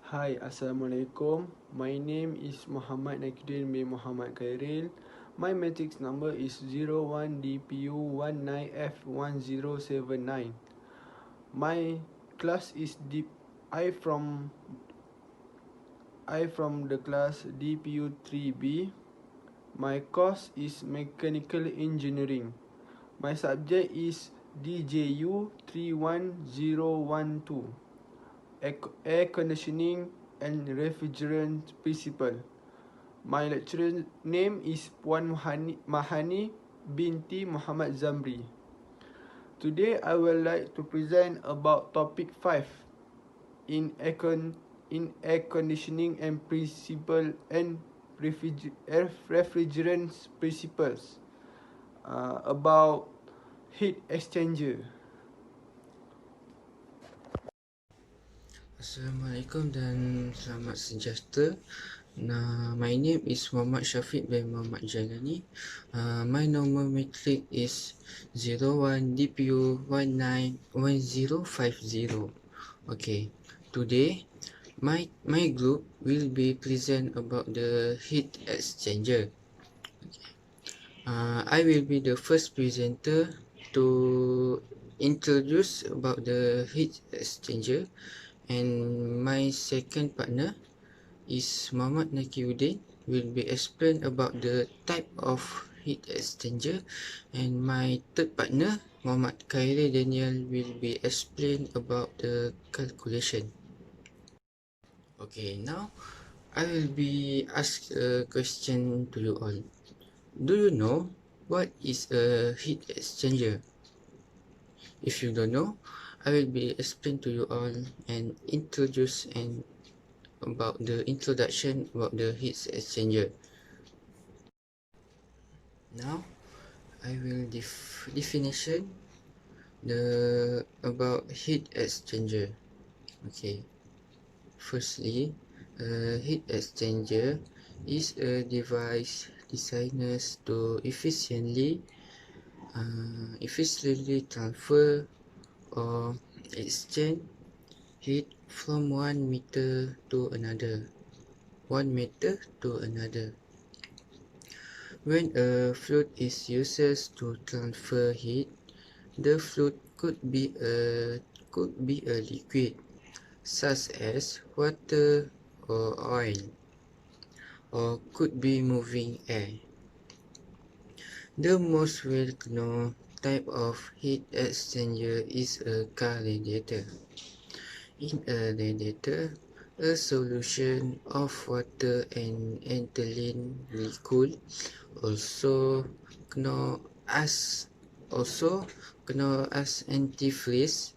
Hi, Assalamualaikum. My name is Muhammad Nakidin bin Muhammad Khairil. My matrix number is 01DPU19F1079. My class is deep. I from the class DPU3B. My course is mechanical engineering. My subject is DJU31012. Air conditioning and refrigerant principle. My lecturer name is Puan Mahani binti Muhammad Zamri. Today I would like to present about topic 5 in air conditioning and principle and refrigerant principles, about heat exchanger. Assalamualaikum dan selamat sejahtera. My name is Muhammad Syafiq bin Muhammad Jalani. My normal matric is 01DPU191050. Okay, today my group will be present about the heat exchanger. I will be the first presenter to introduce about the heat exchanger, and my second partner is Muhammad Nakiuddin will be explain about the type of heat exchanger, and my third partner Muhammad Khairi Daniel will be explain about the calculation. Okay, now I will be ask a question to you all. Do you know what is a heat exchanger? If you don't know, I will be explain to you all and introduce and about the introduction about the heat exchanger. Now I will definition the about heat exchanger. Okay, firstly, a heat exchanger is a device designed to efficiently transfer or exchange heat from one meter to another. When a fluid is used to transfer heat, the fluid could be a liquid such as water or oil, or could be moving air. The most well-known type of heat exchanger is a car radiator. In a radiator, a solution of water and ethylene will cool, also known as antifreeze,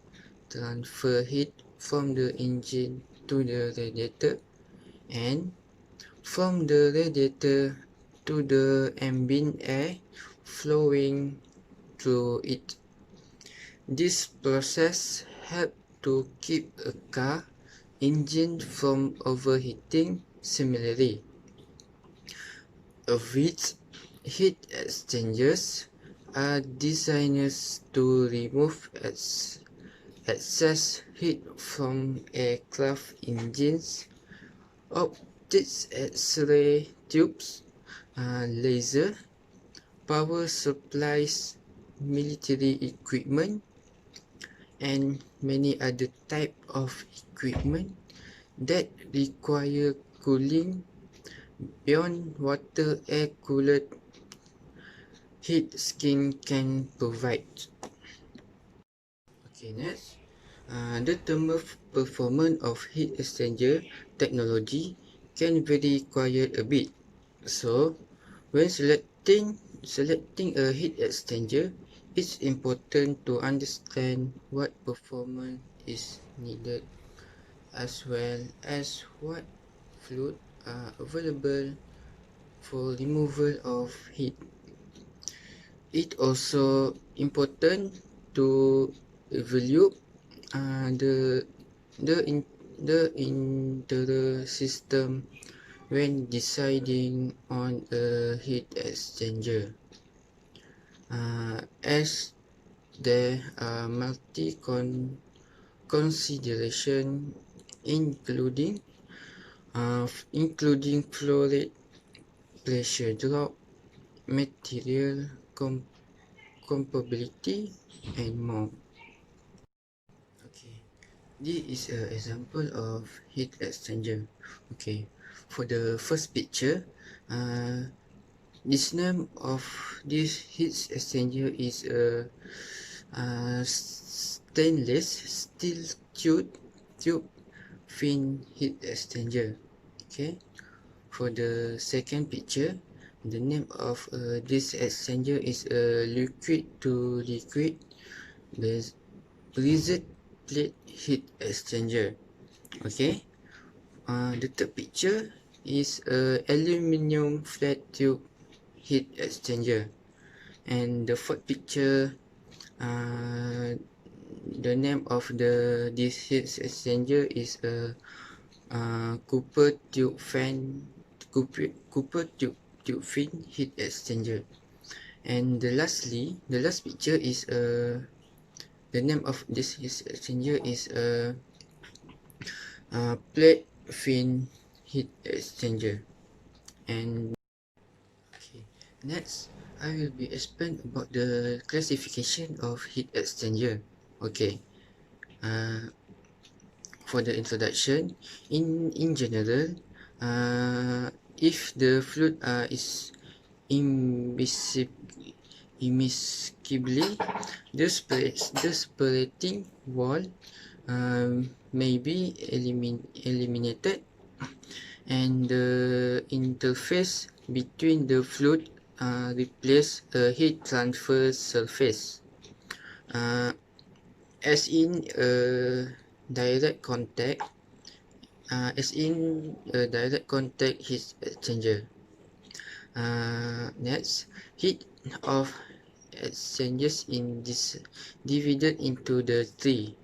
transfer heat from the engine to the radiator, and from the radiator to the ambient air flowing through it. This process helps to keep a car engine from overheating. Similarly, with heat exchangers are designed to remove excess heat from aircraft engines, optics, X-ray tubes, laser, power supplies, military equipment, and many other type of equipment that require cooling beyond water air-cooled heat skin can provide. Okay, next. The thermal performance of heat exchanger technology can vary quite a bit. So, when selecting a heat exchanger, it's important to understand what performance is needed, as well as what fluid are available for removal of heat. It also important to evaluate the entire system when deciding on a heat exchanger, as there are multi consideration including including flow rate, pressure drop, material compatibility, and more. Okay, this is an example of heat exchanger. Okay, for the first picture, this name of this heat exchanger is a stainless steel tube fin heat exchanger. Okay, for the second picture, the name of this exchanger is a liquid to liquid brazed plate heat exchanger. Okay, the third picture is a aluminium flat tube heat exchanger, and the fourth picture, the name of this heat exchanger is a Cooper tube tube fin heat exchanger. And the last picture is the name of this heat exchanger is a plate fin heat exchanger. And okay, next I will be explain about the classification of heat exchanger. Okay, for the introduction, in general, if the fluid is immiscibly the separating wall may be eliminated, and the interface between the fluid replace a heat transfer surface, as in direct contact heat exchanger. Next, heat of exchangers in this divided into the three.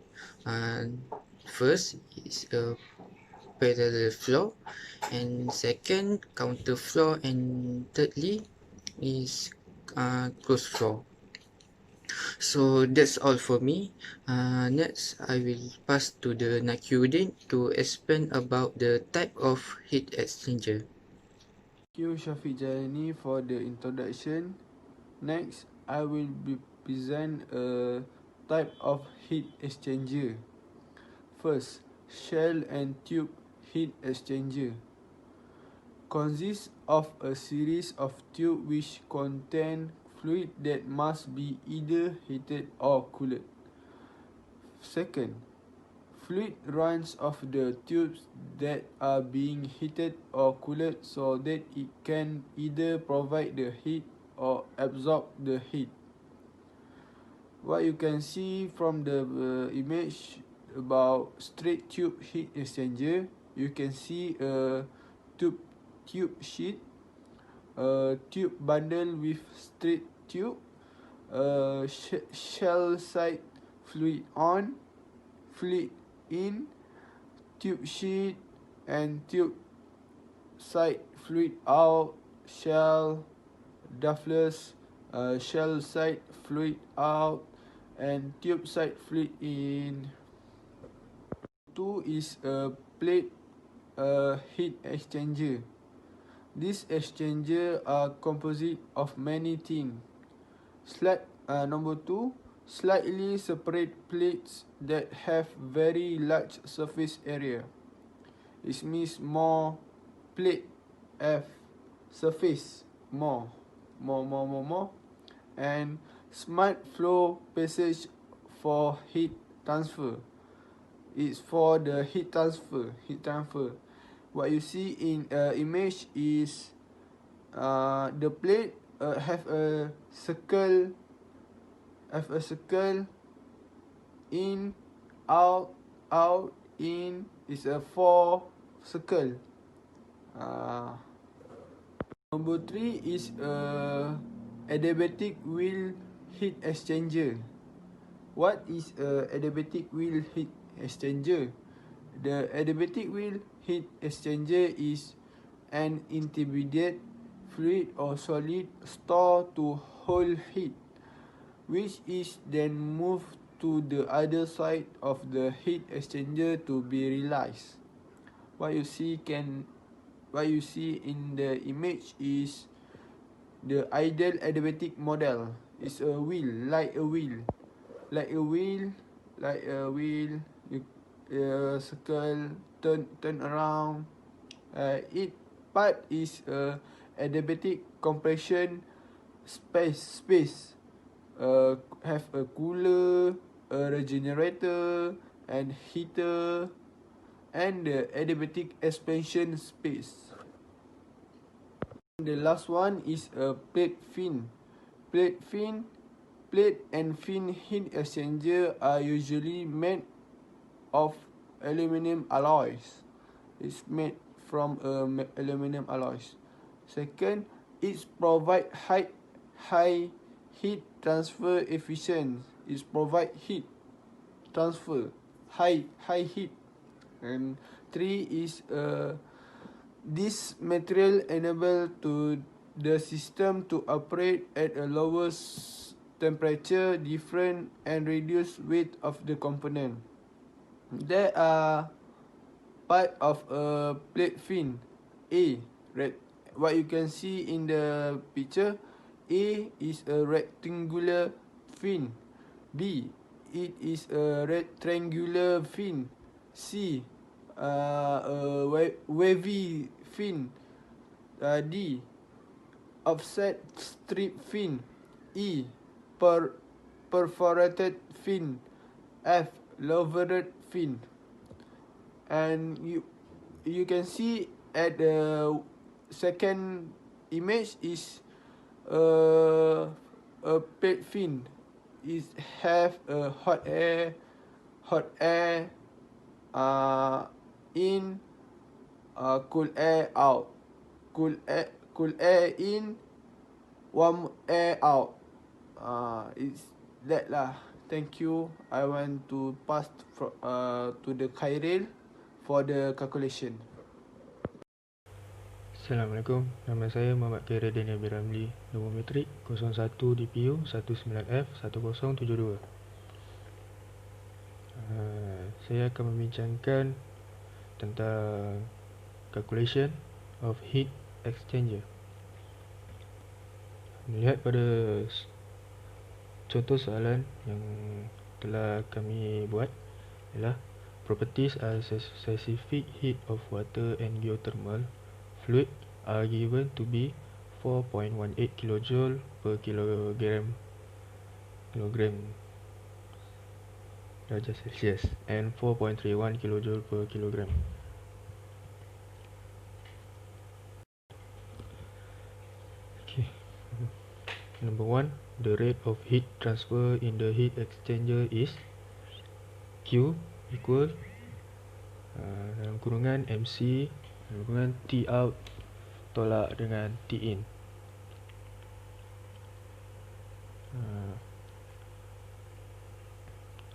First is a parallel flow, and second counter flow, and thirdly is closed flow. So that's all for me. Next, I will pass to the Nakiuddin to explain about the type of heat exchanger. Thank you, Shafiq Jalani, for the introduction. Next, I will be present a type of heat exchanger. First, shell and tube heat exchanger consists of a series of tubes which contain fluid that must be either heated or cooled. Second, fluid runs off the tubes that are being heated or cooled so that it can either provide the heat or absorb the heat. What you can see from the image about straight tube heat exchanger, you can see a tube sheet, a tube bundle with straight tube, a shell side fluid on, fluid in, tube sheet and tube side fluid out, shell, ductless, shell side fluid out, and tube side fluid in. 2 is a plate heat exchanger. These exchangers are composite of many things. Number 2, slightly separate plates that have very large surface area. It means more plate have surface more, and smart flow passage for heat transfer. It's for the heat transfer. What you see in image is the plate have a circle in, out, in. Is a 4 circle. Number 3 is a adiabatic wheel heat exchanger. What is a adiabatic wheel heat exchanger? The adiabatic wheel heat exchanger is an intermediate fluid or solid stored to hold heat, which is then moved to the other side of the heat exchanger to be realized. what you see in the image is the ideal adiabatic model. It's a wheel, like a wheel, like a wheel, like a wheel. You circle, turn around. It part is a adiabatic compression space. Have a cooler, a regenerator, and heater, and the adiabatic expansion space. The last one is a plate fin. Plate fin, plate and fin heat exchanger are usually made of aluminum alloys. It's made from aluminum alloys. Second, it provide high heat transfer efficient. It provide heat transfer, high heat. And three is this material enable to the system to operate at a lower temperature difference and reduce weight of the component. There are part of a plate fin. A, what you can see in the picture, A is a rectangular fin. B, it is a rectangular fin. C, a wavy fin. D, offset strip fin. E, perforated fin. F, louvered fin. And you can see at the second image is a plate fin. It have a hot air in, cool air out, cool air in, warm air out. It's that lah. Thank you. I want to pass to the Khairil for the calculation. Assalamualaikum, nama saya Muhammad Khairil Nabi Ramli, nombor metrik 01 DPU 19F 1072. Saya akan membincangkan tentang calculation of heat exchanger. Melihat pada contoh soalan yang telah kami buat ialah properties are specific heat of water and geothermal fluid are given to be 4.18 kJ per kilogram darjah Celsius and 4.31 kJ per kilogram. Okay. Number 1, the rate of heat transfer in the heat exchanger is Q equal dalam kurungan MC dalam kurungan T out tolak dengan T in.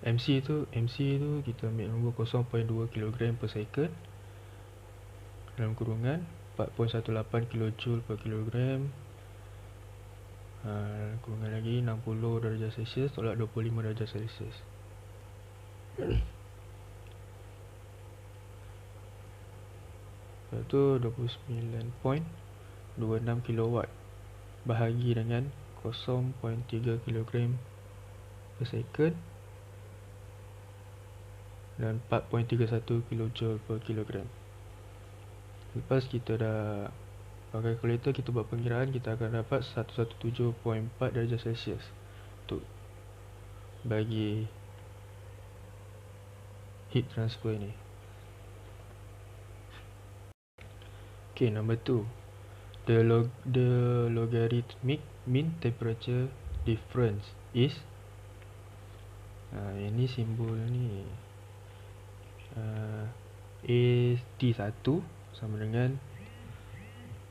MC tu kita ambil nombor 0.2 kg per second dalam kurungan 4.18 kJ per kilogram, kurungan lagi 60 darjah Celsius tolak 25 darjah Celsius. Lepas tu 29.26 kW bahagi dengan 0.3 kg per second dan 4.31 kJ per kilogram. Lepas kita dah pakai kalkulator, kita buat pengiraan, kita akan dapat 117.4 darjah Celsius untuk bagi heat transfer ni. Okay, number 2, the logarithmic mean temperature difference is yang ni simbol ni T1 sama dengan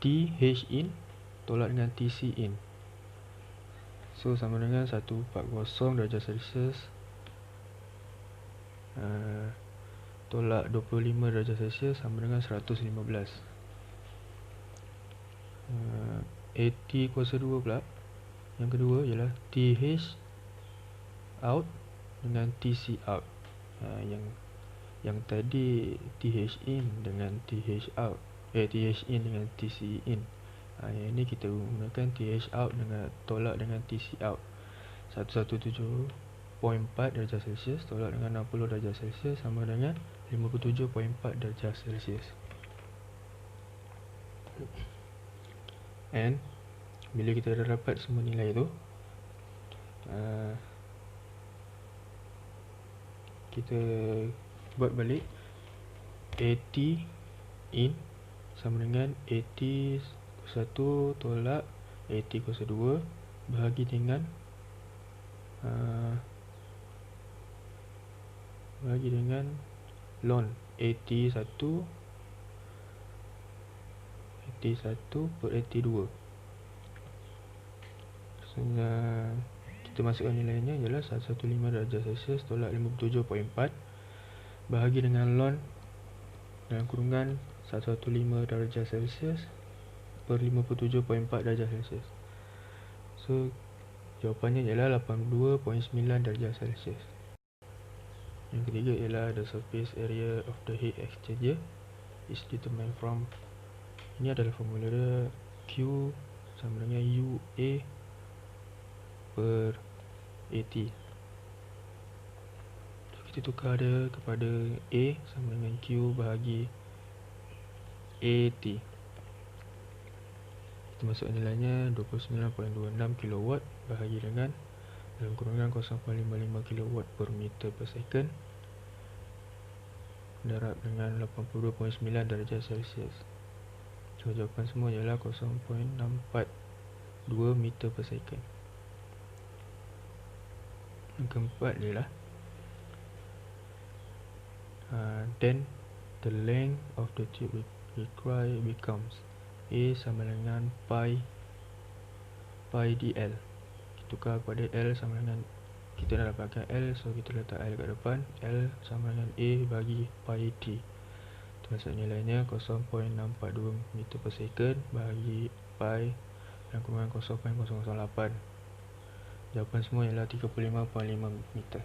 TH in tolak dengan TC in. So sama dengan 140 darjah Celsius tolak 25 darjah Celsius sama dengan 115. AT kuasa 2 pula. Yang kedua ialah TH out dengan TC out. Yang Yang tadi TH in dengan TH out, TH in dengan TC in. Yang ini kita gunakan TH out dengan tolak dengan TC out. 117.4 darjah Celsius tolak dengan 60 darjah Celsius sama dengan 57.4 darjah Celsius. And bila kita dah dapat semua nilai tu, kita buat balik. AT in sama dengan AT 1 tolak AT 2 bahagi dengan ln AT 1 per AT 2. Sehingga kita masukkan nilainya ialah 115 darjah Celsius tolak 57.4 bahagi dengan ln dalam kurungan 115 darjah Celsius per 57.4 darjah Celsius. So jawapannya ialah 82.9 darjah Celsius. Yang ketiga ialah the surface area of the heat exchanger is determined from, ini adalah formula dia, Q sama dengan UA per AT. Kita tukar dia kepada A sama dengan Q bahagi AT. Kita masuk nilainya 29.26 kW bahagi dengan dalam kurungan 0.55 kW per meter per second darab dengan 82.9 darjah Celsius. So jawapan semua ialah 0.642 meter per second. Yang keempat ialah then the length of the tube required becomes A sama dengan pi dl. Kita tukar kepada L sama dengan, kita dah dapatkan L, so kita letak L kat depan. L sama dengan A bagi pi d. Maksud nilainya 0.642 meter per second bahagi pi dan kurungan 0.008. Jawapan semua ialah 35.5 meter.